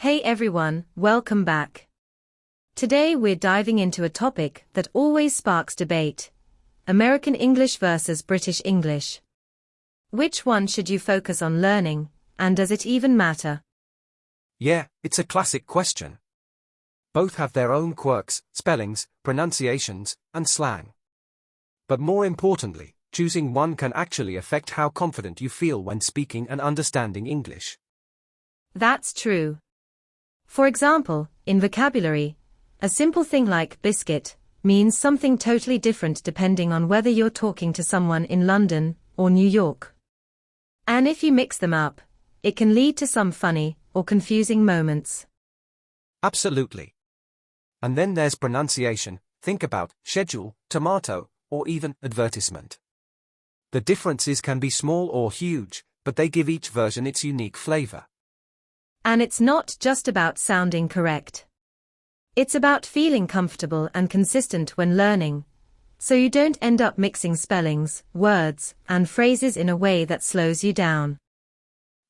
Hey everyone, welcome back. Today we're diving into a topic that always sparks debate: American English versus British English. Which one should you focus on learning, and does it even matter? Yeah, it's a classic question. Both have their own quirks, spellings, pronunciations, and slang. But more importantly, choosing one can actually affect how confident you feel when speaking and understanding English. That's true. For example, in vocabulary, a simple thing like biscuit means something totally different depending on whether you're talking to someone in London or New York. And if you mix them up, it can lead to some funny or confusing moments. Absolutely. And then there's pronunciation. Think about schedule, tomato, or even advertisement. The differences can be small or huge, but they give each version its unique flavor. And it's not just about sounding correct. It's about feeling comfortable and consistent when learning, so you don't end up mixing spellings, words, and phrases in a way that slows you down.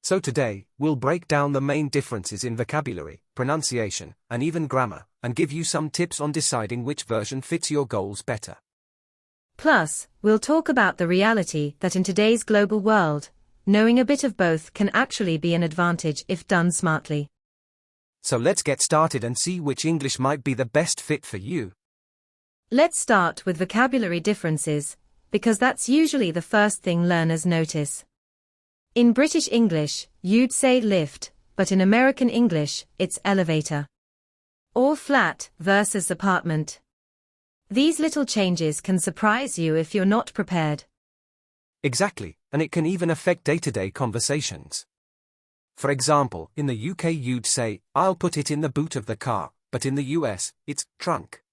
So today, we'll break down the main differences in vocabulary, pronunciation, and even grammar, and give you some tips on deciding which version fits your goals better. Plus, we'll talk about the reality that in today's global world, knowing a bit of both can actually be an advantage if done smartly. So let's get started and see which English might be the best fit for you. Let's start with vocabulary differences, because that's usually the first thing learners notice. In British English, you'd say lift, but in American English, it's elevator. Or flat versus apartment. These little changes can surprise you if you're not prepared. Exactly, and it can even affect day-to-day conversations. For example, in the UK you'd say, I'll put it in the boot of the car, but in the US, it's trunk.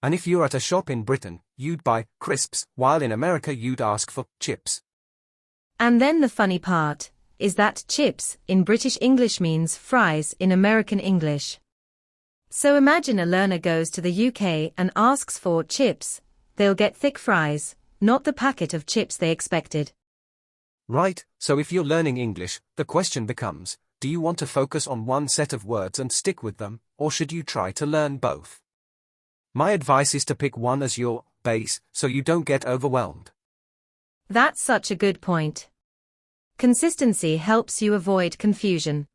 And if you're at a shop in Britain, you'd buy crisps, while in America you'd ask for chips. And then the funny part is that chips in British English means fries in American English. So imagine a learner goes to the UK and asks for chips. They'll get thick fries, not the packet of chips they expected. Right, so if you're learning English, the question becomes, do you want to focus on one set of words and stick with them, or should you try to learn both? My advice is to pick one as your base, so you don't get overwhelmed. That's such a good point. Consistency helps you avoid confusion.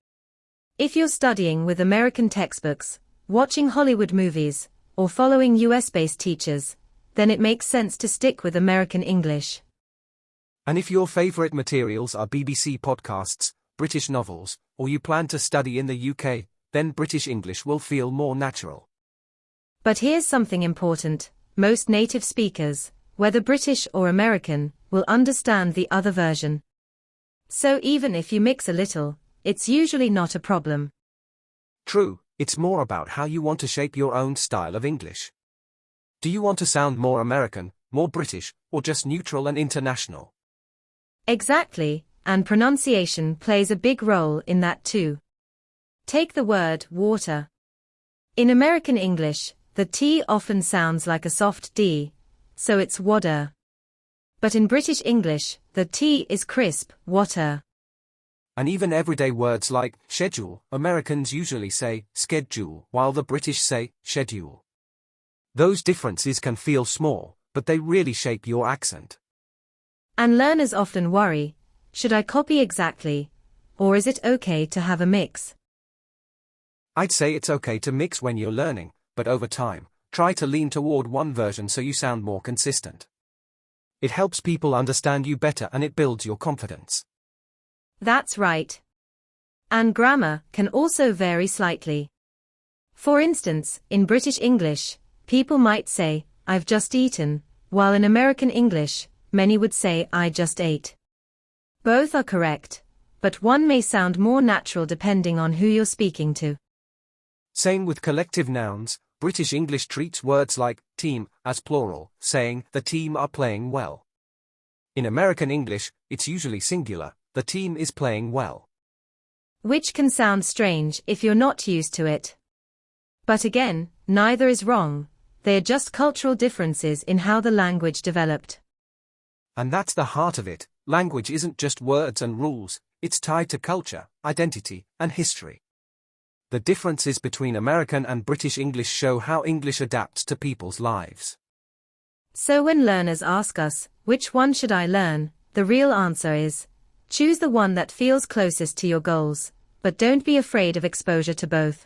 If you're studying with American textbooks, watching Hollywood movies, or following US-based teachers, then it makes sense to stick with American English. And if your favorite materials are BBC podcasts, British novels, or you plan to study in the UK, then British English will feel more natural. But here's something important: most native speakers, whether British or American, will understand the other version. So even if you mix a little, it's usually not a problem. True, it's more about how you want to shape your own style of English. Do you want to sound more American, more British, or just neutral and international? Exactly, and pronunciation plays a big role in that too. Take the word water. In American English, the T often sounds like a soft D, so it's water. But in British English, the T is crisp, water. And even everyday words like schedule, Americans usually say schedule, while the British say schedule. Those differences can feel small, but they really shape your accent. And learners often worry, should I copy exactly, or is it okay to have a mix? I'd say it's okay to mix when you're learning, but over time, try to lean toward one version so you sound more consistent. It helps people understand you better and it builds your confidence. That's right. And grammar can also vary slightly. For instance, in British English, people might say, I've just eaten, while in American English, many would say, I just ate. Both are correct, but one may sound more natural depending on who you're speaking to. Same with collective nouns. British English treats words like team as plural, saying the team are playing well. In American English, it's usually singular, the team is playing well. Which can sound strange if you're not used to it. But again, neither is wrong. They're just cultural differences in how the language developed. And that's the heart of it. Language isn't just words and rules, it's tied to culture, identity, and history. The differences between American and British English show how English adapts to people's lives. So when learners ask us, which one should I learn, the real answer is, choose the one that feels closest to your goals, but don't be afraid of exposure to both.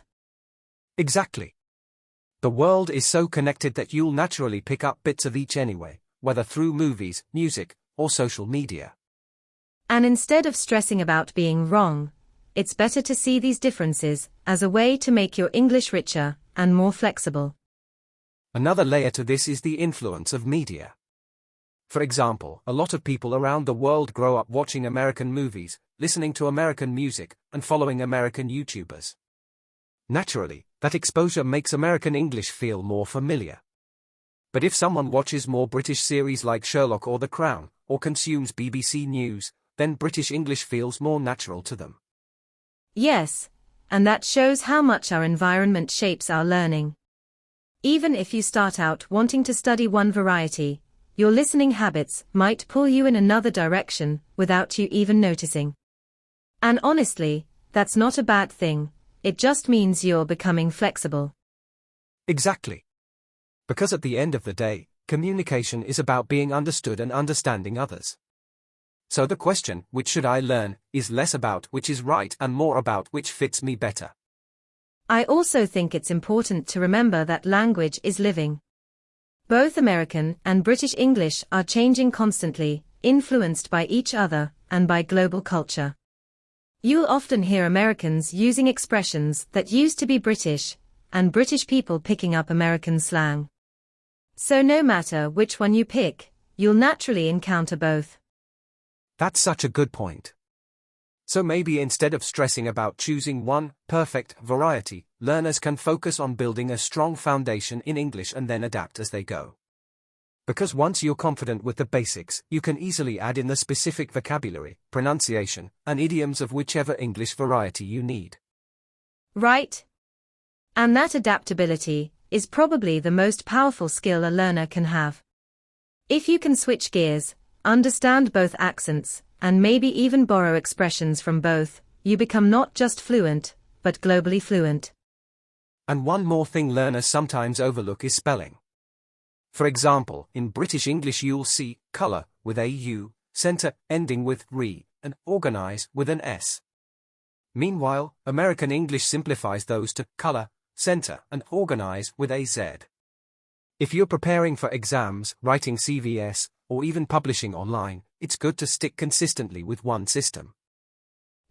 Exactly. The world is so connected that you'll naturally pick up bits of each anyway, whether through movies, music, or social media. And instead of stressing about being wrong, it's better to see these differences as a way to make your English richer and more flexible. Another layer to this is the influence of media. For example, a lot of people around the world grow up watching American movies, listening to American music, and following American YouTubers. Naturally, that exposure makes American English feel more familiar. But if someone watches more British series like Sherlock or The Crown, or consumes BBC News, then British English feels more natural to them. Yes, and that shows how much our environment shapes our learning. Even if you start out wanting to study one variety, your listening habits might pull you in another direction without you even noticing. And honestly, that's not a bad thing, it just means you're becoming flexible. Exactly. Because at the end of the day, communication is about being understood and understanding others. So the question, which should I learn, is less about which is right and more about which fits me better. I also think it's important to remember that language is living. Both American and British English are changing constantly, influenced by each other and by global culture. You'll often hear Americans using expressions that used to be British, and British people picking up American slang. So no matter which one you pick, you'll naturally encounter both. That's such a good point. So maybe instead of stressing about choosing one perfect variety, learners can focus on building a strong foundation in English and then adapt as they go. Because once you're confident with the basics, you can easily add in the specific vocabulary, pronunciation, and idioms of whichever English variety you need. Right? And that adaptability is probably the most powerful skill a learner can have. If you can switch gears, understand both accents, and maybe even borrow expressions from both, you become not just fluent, but globally fluent. And one more thing learners sometimes overlook is spelling. For example, in British English you'll see colour with a U, centre ending with re, and organise with an S. Meanwhile, American English simplifies those to colour, centre, and organise with a Z. If you're preparing for exams, writing CVS, or even publishing online, it's good to stick consistently with one system.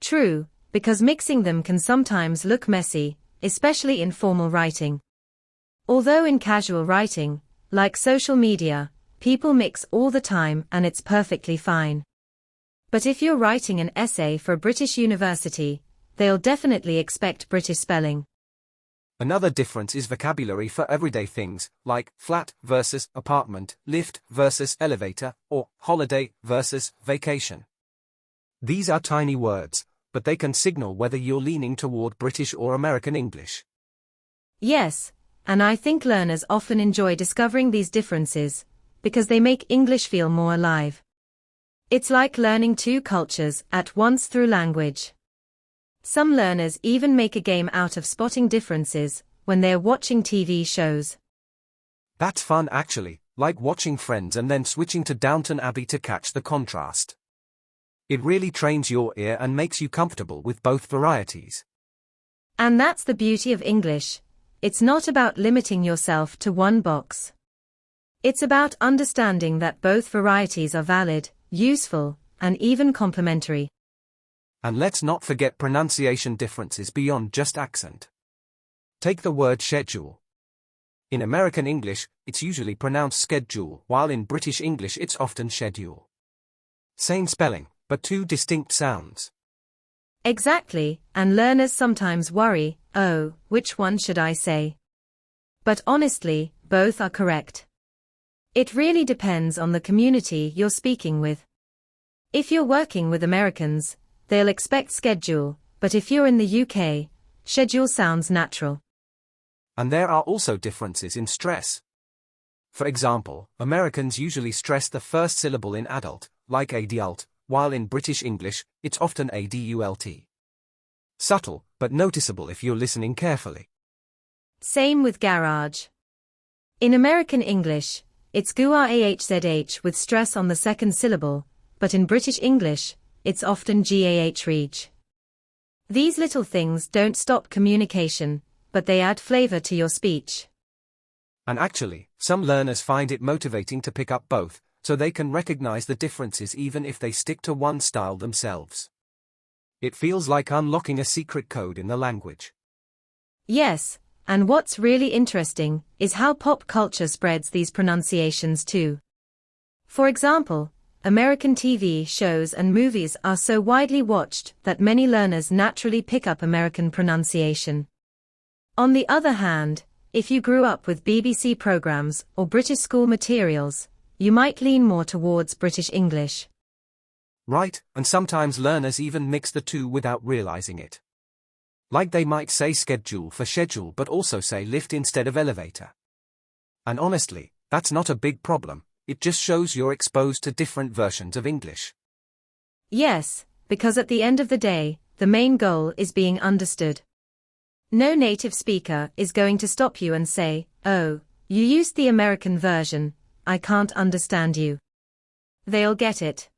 True, because mixing them can sometimes look messy, especially in formal writing. Although in casual writing, like social media, people mix all the time and it's perfectly fine. But if you're writing an essay for a British university, they'll definitely expect British spelling. Another difference is vocabulary for everyday things, like flat versus apartment, lift versus elevator, or holiday versus vacation. These are tiny words, but they can signal whether you're leaning toward British or American English. Yes, and I think learners often enjoy discovering these differences, because they make English feel more alive. It's like learning two cultures at once through language. Some learners even make a game out of spotting differences when they're watching TV shows. That's fun actually, like watching Friends and then switching to Downton Abbey to catch the contrast. It really trains your ear and makes you comfortable with both varieties. And that's the beauty of English. It's not about limiting yourself to one box. It's about understanding that both varieties are valid, useful, and even complementary. And let's not forget pronunciation differences beyond just accent. Take the word schedule. In American English, it's usually pronounced schedule, while in British English it's often schedule. Same spelling, but two distinct sounds. Exactly, and learners sometimes worry, oh, which one should I say? But honestly, both are correct. It really depends on the community you're speaking with. If you're working with Americans, they'll expect schedule, but if you're in the UK, schedule sounds natural. And there are also differences in stress. For example, Americans usually stress the first syllable in adult, like adult, while in British English, it's often adult. Subtle, but noticeable if you're listening carefully. Same with garage. In American English, it's GUAHZH with stress on the second syllable, but in British English, it's often GAH. These little things don't stop communication, but they add flavor to your speech. And actually, some learners find it motivating to pick up both, so they can recognize the differences even if they stick to one style themselves. It feels like unlocking a secret code in the language. Yes, and what's really interesting is how pop culture spreads these pronunciations too. For example, American TV shows and movies are so widely watched that many learners naturally pick up American pronunciation. On the other hand, if you grew up with BBC programs or British school materials, you might lean more towards British English. Right, and sometimes learners even mix the two without realizing it. Like they might say schedule for schedule but also say lift instead of elevator. And honestly, that's not a big problem, it just shows you're exposed to different versions of English. Yes, because at the end of the day, the main goal is being understood. No native speaker is going to stop you and say, "Oh, you used the American version, I can't understand you." They'll get it.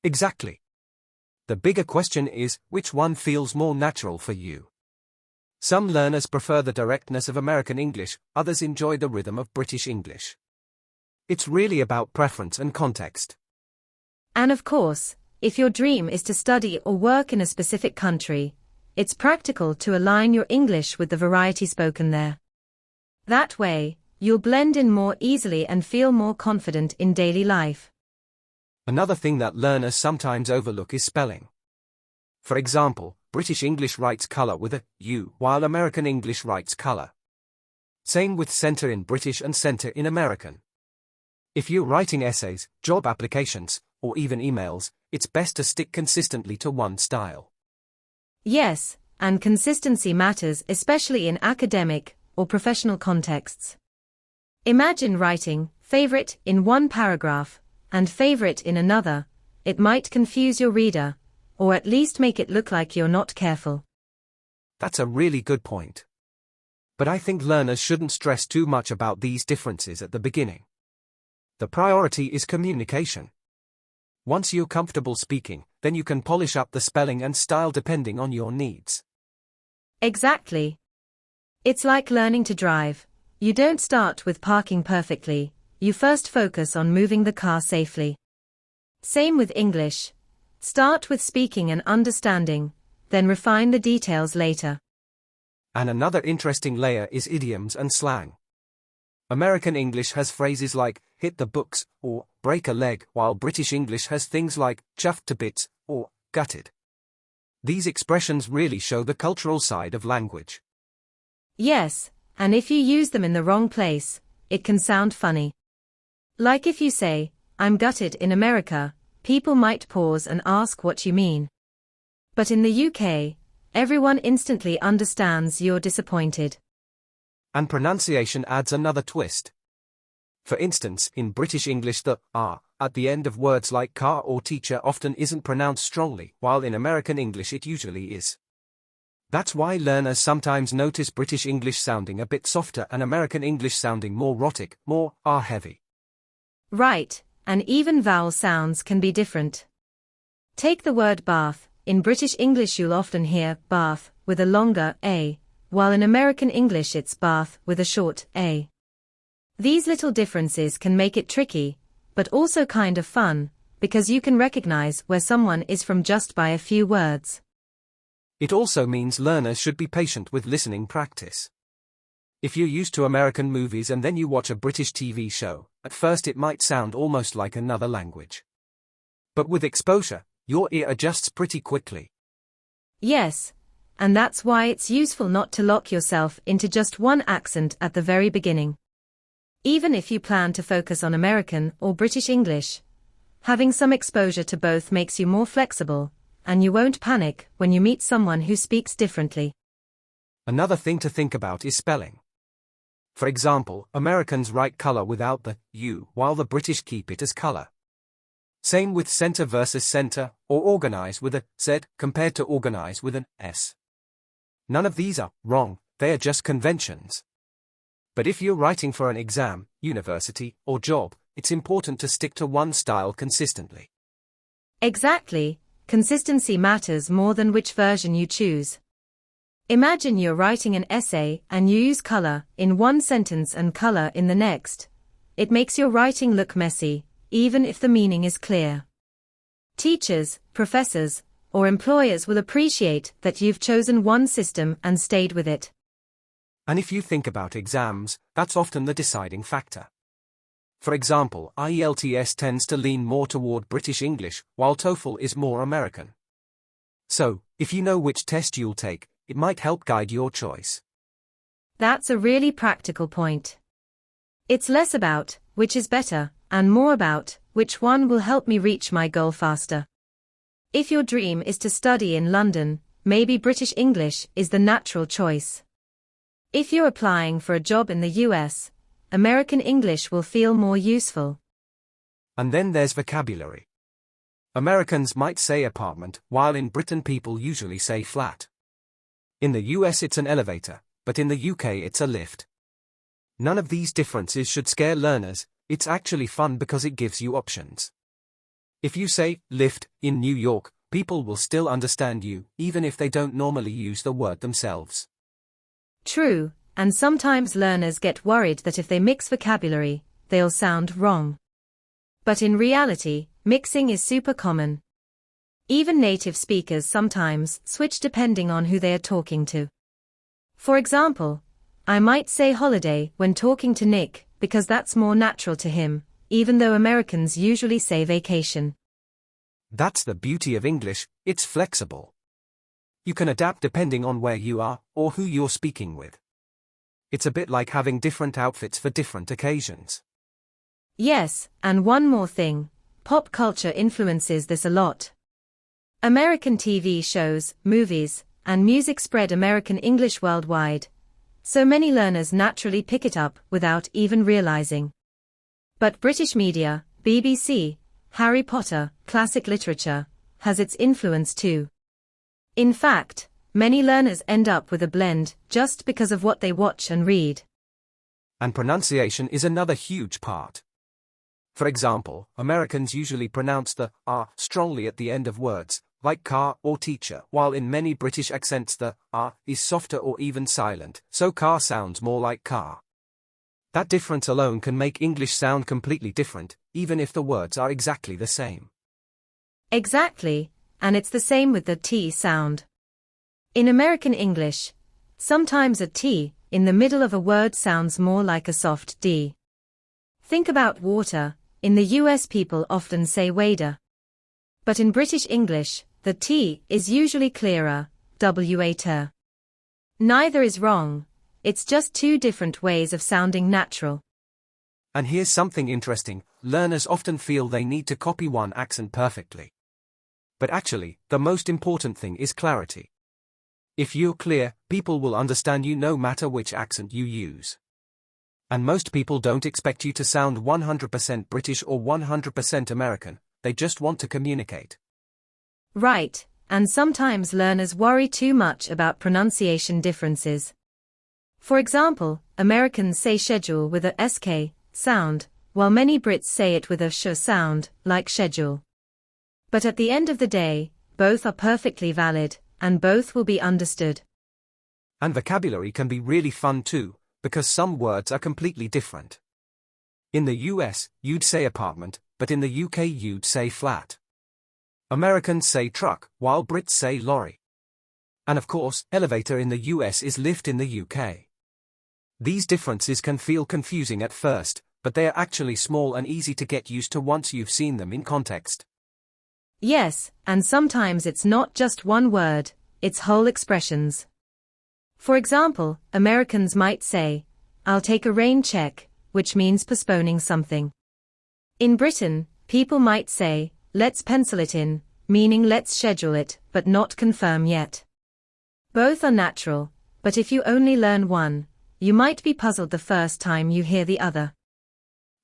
Exactly. The bigger question is, which one feels more natural for you? Some learners prefer the directness of American English, others enjoy the rhythm of British English. It's really about preference and context. And of course, if your dream is to study or work in a specific country, it's practical to align your English with the variety spoken there. That way, you'll blend in more easily and feel more confident in daily life. Another thing that learners sometimes overlook is spelling. For example, British English writes colour with a U, while American English writes colour. Same with centre in British and centre in American. If you're writing essays, job applications, or even emails, it's best to stick consistently to one style. Yes, and consistency matters especially in academic or professional contexts. Imagine writing favorite in one paragraph and favorite in another. It might confuse your reader, or at least make it look like you're not careful. That's a really good point. But I think learners shouldn't stress too much about these differences at the beginning. The priority is communication. Once you're comfortable speaking, then you can polish up the spelling and style depending on your needs. Exactly. It's like learning to drive. You don't start with parking perfectly, you first focus on moving the car safely. Same with English. Start with speaking and understanding, then refine the details later. And another interesting layer is idioms and slang. American English has phrases like hit the books or break a leg, while British English has things like chuffed to bits or gutted. These expressions really show the cultural side of language. Yes, and if you use them in the wrong place, it can sound funny. Like if you say, "I'm gutted" in America, people might pause and ask what you mean. But in the UK, everyone instantly understands you're disappointed. And pronunciation adds another twist. For instance, in British English the R at the end of words like car or teacher often isn't pronounced strongly, while in American English it usually is. That's why learners sometimes notice British English sounding a bit softer and American English sounding more rhotic, more R-heavy. Right, and even vowel sounds can be different. Take the word bath. In British English you'll often hear bath with a longer A, while in American English it's bath with a short A. These little differences can make it tricky, but also kind of fun, because you can recognize where someone is from just by a few words. It also means learners should be patient with listening practice. If you're used to American movies and then you watch a British TV show, at first it might sound almost like another language. But with exposure, your ear adjusts pretty quickly. Yes, and that's why it's useful not to lock yourself into just one accent at the very beginning. Even if you plan to focus on American or British English, having some exposure to both makes you more flexible, and you won't panic when you meet someone who speaks differently. Another thing to think about is spelling. For example, Americans write color without the U, while the British keep it as color. Same with center versus center, or organize with a Z compared to organize with an S. None of these are wrong, they are just conventions. But if you're writing for an exam, university, or job, it's important to stick to one style consistently. Exactly, consistency matters more than which version you choose. Imagine you're writing an essay and you use color in one sentence and color in the next. It makes your writing look messy, even if the meaning is clear. Teachers, professors, or employers will appreciate that you've chosen one system and stayed with it. And if you think about exams, that's often the deciding factor. For example, IELTS tends to lean more toward British English, while TOEFL is more American. So, if you know which test you'll take, it might help guide your choice. That's a really practical point. It's less about which is better, and more about which one will help me reach my goal faster. If your dream is to study in London, maybe British English is the natural choice. If you're applying for a job in the US, American English will feel more useful. And then there's vocabulary. Americans might say apartment, while in Britain people usually say flat. In the US it's an elevator, but in the UK it's a lift. None of these differences should scare learners, it's actually fun because it gives you options. If you say lift in New York, people will still understand you, even if they don't normally use the word themselves. True, and sometimes learners get worried that if they mix vocabulary, they'll sound wrong. But in reality, mixing is super common. Even native speakers sometimes switch depending on who they are talking to. For example, I might say holiday when talking to Nick, because that's more natural to him, even though Americans usually say vacation. That's the beauty of English, it's flexible. You can adapt depending on where you are, or who you're speaking with. It's a bit like having different outfits for different occasions. Yes, and one more thing, pop culture influences this a lot. American TV shows, movies, and music spread American English worldwide, so many learners naturally pick it up without even realizing. But British media, BBC, Harry Potter, classic literature, has its influence too. In fact, many learners end up with a blend just because of what they watch and read. And pronunciation is another huge part. For example, Americans usually pronounce the R strongly at the end of words, like car or teacher, while in many British accents the R is softer or even silent, so car sounds more like car. That difference alone can make English sound completely different, even if the words are exactly the same. Exactly, and it's the same with the T sound. In American English, sometimes a T in the middle of a word sounds more like a soft D. Think about water, in the US people often say wader. But in British English, the T is usually clearer, water. Neither is wrong, it's just two different ways of sounding natural. And here's something interesting, learners often feel they need to copy one accent perfectly. But actually, the most important thing is clarity. If you're clear, people will understand you no matter which accent you use. And most people don't expect you to sound 100% British or 100% American, they just want to communicate. Right, and sometimes learners worry too much about pronunciation differences. For example, Americans say schedule with a SK sound, while many Brits say it with a sh sound, like schedule. But at the end of the day, both are perfectly valid, and both will be understood. And vocabulary can be really fun too, because some words are completely different. In the US, you'd say apartment, but in the UK you'd say flat. Americans say truck, while Brits say lorry. And of course, elevator in the US is lift in the UK. These differences can feel confusing at first, but they are actually small and easy to get used to once you've seen them in context. Yes, and sometimes it's not just one word, it's whole expressions. For example, Americans might say, I'll take a rain check, which means postponing something. In Britain, people might say, let's pencil it in, meaning let's schedule it, but not confirm yet. Both are natural, but if you only learn one, you might be puzzled the first time you hear the other.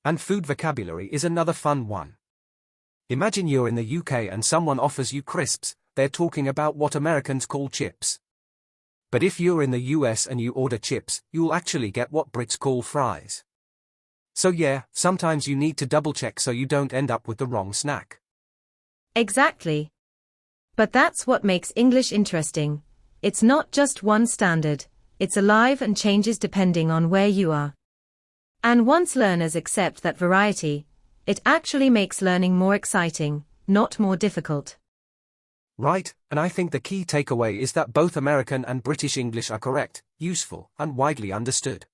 And food vocabulary is another fun one. Imagine you're in the UK and someone offers you crisps, they're talking about what Americans call chips. But if you're in the US and you order chips, you'll actually get what Brits call fries. So yeah, sometimes you need to double check so you don't end up with the wrong snack. Exactly. But that's what makes English interesting. It's not just one standard, it's alive and changes depending on where you are. And once learners accept that variety, it actually makes learning more exciting, not more difficult. Right, and I think the key takeaway is that both American and British English are correct, useful, and widely understood.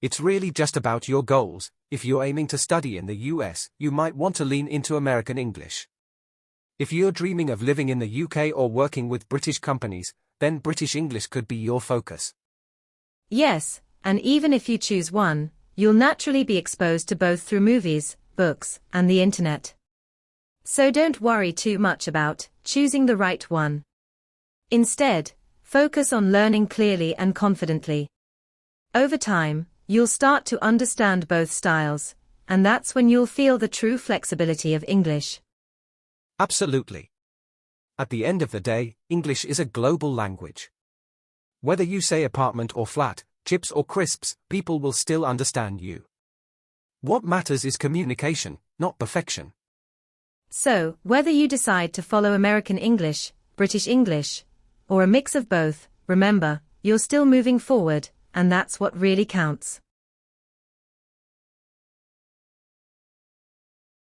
It's really just about your goals. If you're aiming to study in the US, you might want to lean into American English. If you're dreaming of living in the UK or working with British companies, then British English could be your focus. Yes, and even if you choose one, you'll naturally be exposed to both through movies, books, and the internet. So don't worry too much about choosing the right one. Instead, focus on learning clearly and confidently. Over time, you'll start to understand both styles, and that's when you'll feel the true flexibility of English. Absolutely. At the end of the day, English is a global language. Whether you say apartment or flat, chips or crisps, people will still understand you. What matters is communication, not perfection. So, whether you decide to follow American English, British English, or a mix of both, remember, you're still moving forward, and that's what really counts.